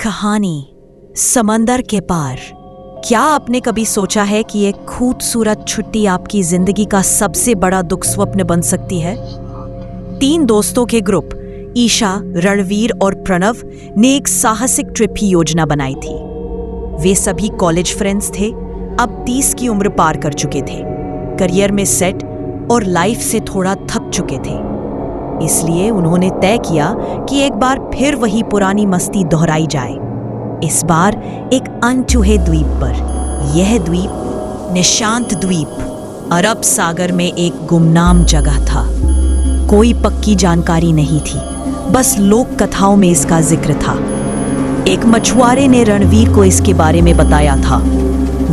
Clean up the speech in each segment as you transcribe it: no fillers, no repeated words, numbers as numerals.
कहानी समंदर के पार। क्या आपने कभी सोचा है कि एक खूबसूरत छुट्टी आपकी जिंदगी का सबसे बड़ा दुख स्वप्न बन सकती है? 3 दोस्तों के ग्रुप ईशा, रणवीर और प्रणव ने एक साहसिक ट्रिप की योजना बनाई थी। वे सभी कॉलेज फ्रेंड्स थे, अब 30 की उम्र पार कर चुके थे, करियर में सेट और लाइफ से थोड़ा थक चुके थे। इसलिए उन्होंने तय किया कि एक बार फिर वही पुरानी मस्ती दोहराई जाए, इस बार एक अनछुए द्वीप पर। यह द्वीप निशांत द्वीप अरब सागर में एक गुमनाम जगह था। कोई पक्की जानकारी नहीं थी, बस लोक कथाओं में इसका जिक्र था। एक मछुआरे ने रणवीर को इसके बारे में बताया था।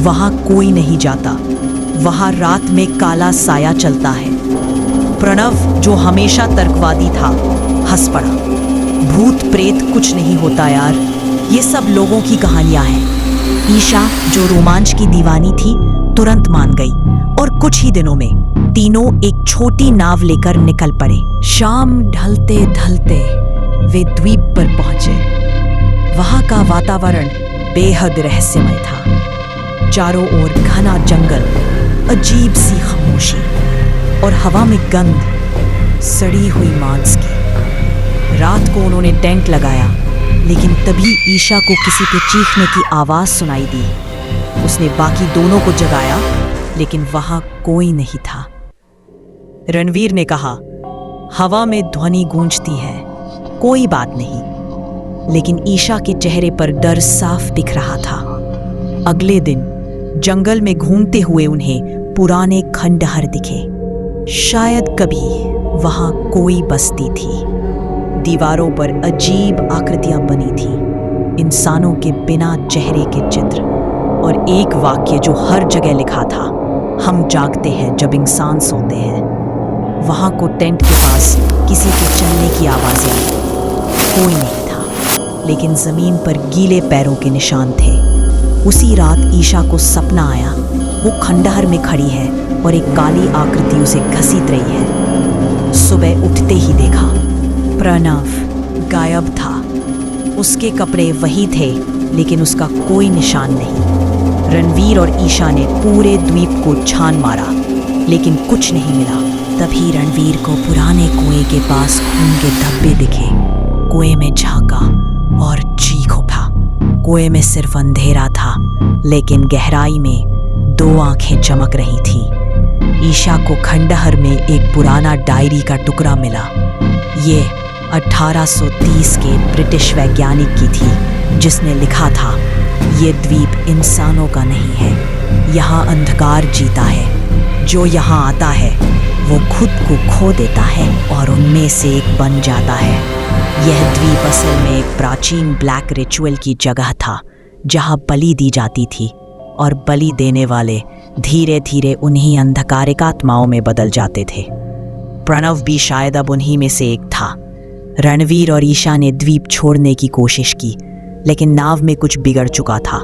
वहां कोई नहीं जाता, वहां रात में काला साया चलता है। प्रणव, जो हमेशा तर्कवादी था, हंस पड़ा। भूत प्रेत कुछ नहीं होता यार, ये सब लोगों की कहानियां हैं। ईशा, जो रोमांच की दीवानी थी, तुरंत मान गई और कुछ ही दिनों में तीनों एक छोटी नाव लेकर निकल पड़े। शाम ढलते ढलते वे द्वीप पर पहुंचे। वहां का वातावरण बेहद रहस्यमय था। चारों ओर घना जंगल, अजीब सी खामोशी और हवा में गंध सड़ी हुई मांस की। रात को उन्होंने टेंट लगाया, लेकिन तभी ईशा को किसी के चीखने की आवाज सुनाई दी। उसने बाकी दोनों को जगाया, लेकिन वहां कोई नहीं था। रणवीर ने कहा, हवा में ध्वनि गूंजती है, कोई बात नहीं। लेकिन ईशा के चेहरे पर डर साफ दिख रहा था। अगले दिन जंगल में घूमते हुए उन्हें पुराने खंडहर दिखे। शायद कभी वहां कोई बस्ती थी। दीवारों पर अजीब आकृतियां बनी थी, इंसानों के बिना चेहरे के चित्र, और एक वाक्य जो हर जगह लिखा था, हम जागते हैं जब इंसान सोते हैं। वहां को टेंट के पास किसी के चलने की आवाजें आई। कोई नहीं था, लेकिन जमीन पर गीले पैरों के निशान थे। उसी रात ईशा को सपना आया, वो खंडहर में खड़ी है और एक काली आकृति उसे घसीट रही है। सुबह उठते ही देखा, प्रणव गायब था। उसके कपड़े वही थे, लेकिन उसका कोई निशान नहीं। रणवीर और ईशा ने पूरे द्वीप को छान मारा, लेकिन कुछ नहीं मिला। तभी रणवीर को पुराने कुएं के पास खून के धब्बे दिखे। कुएं में झांका और चीख उठा। कुएं में सिर्फ अंधेरा था, लेकिन गहराई में 2 आंखें चमक रही थी। ईशा को खंडहर में एक पुराना डायरी का टुकड़ा मिला। ये 1830 के ब्रिटिश वैज्ञानिक की थी, जिसने लिखा था, ये द्वीप इंसानों का नहीं है, यहाँ अंधकार जीता है। जो यहाँ आता है वो खुद को खो देता है और उनमें से एक बन जाता है। यह द्वीप असल में एक प्राचीन ब्लैक रिचुअल की जगह था, जहाँ बलि दी जाती थी, और बलि देने वाले धीरे धीरे उन्हीं अंधकारिक आत्माओं में बदल जाते थे। प्रणव भी शायद अब उन्हीं में से एक था। रणवीर और ईशा ने द्वीप छोड़ने की कोशिश की, लेकिन नाव में कुछ बिगड़ चुका था।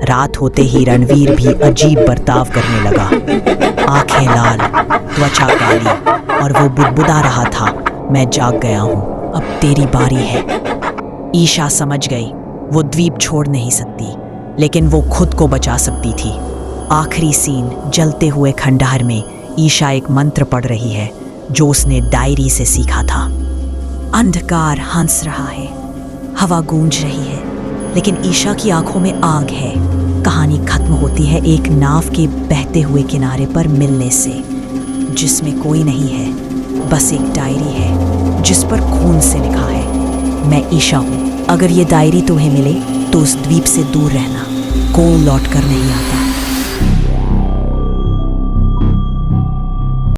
रात होते ही रणवीर भी अजीब बर्ताव करने लगा। आंखें लाल, त्वचा काली, और वो बुदबुदा रहा था, मैं जाग गया हूँ, अब तेरी बारी है। ईशा समझ गई, वो द्वीप छोड़ नहीं सकती, लेकिन वो खुद को बचा सकती थी। आखिरी सीन, जलते हुए खंडहर में ईशा एक मंत्र पढ़ रही है, जो उसने डायरी से सीखा था। अंधकार हंस रहा है, हवा गूंज रही है, लेकिन ईशा की आंखों में आग है। कहानी खत्म होती है एक नाव के बहते हुए किनारे पर मिलने से, जिसमें कोई नहीं है, बस एक डायरी है जिस पर खून से लिखा है, मैं ईशा हूँ। अगर ये डायरी तुम्हें मिले तो उस द्वीप से दूर रहना, कोई लौट कर नहीं आता।